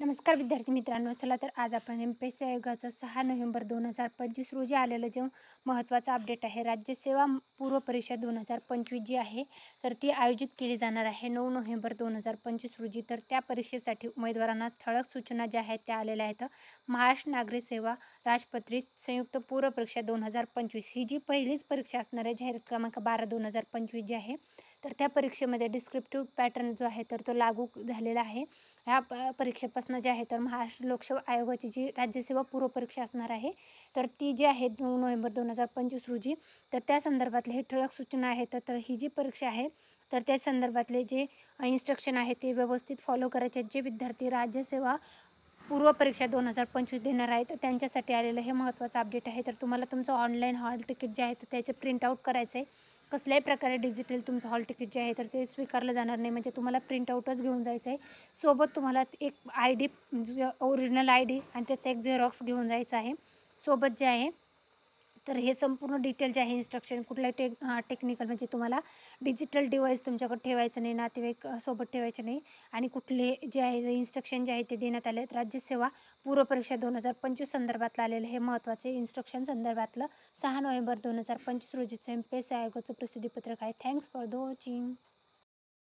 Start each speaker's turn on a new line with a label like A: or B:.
A: नमस्कार विद्यार्थी मित्रांनो, चला तर आज आपण एम-पी-एस-सी आयोगाचं 6 नोव्हेंबर 2025 रोजी आलेलं जे महत्त्वाचं अपडेट आहे, राज्यसेवा पूर्व परीक्षा 2025 जी आहे, तर ती आयोजित केली जाणार आहे 9 नोव्हेंबर 2025 रोजी. तर त्या परीक्षेसाठी उमेदवारांना ठळक सूचना ज्या आहेत त्या आलेल्या आहेत. महाराष्ट्र नागरी सेवा राजपत्रित संयुक्त पूर्व परीक्षा 2025 ही जी पहिलीच परीक्षा असणार आहे, जाहिरात क्रमांक 12/2025 जी आहे, तर त्या परीक्षेमध्ये डिस्क्रिप्टिव्ह पॅटर्न जो आहे तर तो लागू झालेला आहे. ह्या परीक्षेपासून जे आहे तर महाराष्ट्र लोकसेवा आयोगाची जी राज्यसेवा पूर्व परीक्षा असणार आहे, तर ती जी आहे 9 नोव्हेंबर 2025 रोजी, तर त्या संदर्भातले हे ठळक सूचना आहेत. तर ही जी परीक्षा आहे तर त्या संदर्भातले जे इन्स्ट्रक्शन आहे ते व्यवस्थित फॉलो करायचे आहेत. जे विद्यार्थी राज्यसेवा पूर्व परीक्षा 2025 देणार आहेत तर त्यांच्यासाठी आलेलं हे महत्त्वाचं अपडेट आहे. तर तुम्हाला तुमचं ऑनलाईन हॉल तिकीट जे आहे तर त्याचे प्रिंटआउट करायचं आहे. कसल्याही प्रकारे डिजिटल तुमचं हॉल तिकीट जे आहे तर ते स्वीकारलं जाणार नाही, म्हणजे तुम्हाला प्रिंटआउटच घेऊन जायचं आहे. सोबत तुम्हाला एक ID, ओरिजिनल ID आणि त्याचा एक झेरॉक्स घेऊन जायचा आहे सोबत जे आहे. तर हे संपूर्ण डिटेल जे आहे इन्स्ट्रक्शन कुठल्याही टेक्निकल म्हणजे तुम्हाला डिजिटल डिव्हाइस तुमच्याकडे ठेवायचं नाही, नातेवाईक सोबत ठेवायचे नाही, आणि कुठले जे आहे इन्स्ट्रक्शन जे आहे ते देण्यात आले आहेत. राज्यसेवा पूर्व परीक्षा 2025 संदर्भातलं आलेलं हे महत्त्वाचे इन्स्ट्रक्शन संदर्भातलं 6 नोव्हेंबर 2025 रोजीचं एम-पी-एस-सी आयोगाचं प्रसिद्धीपत्रक आहे. Thanks for the watching.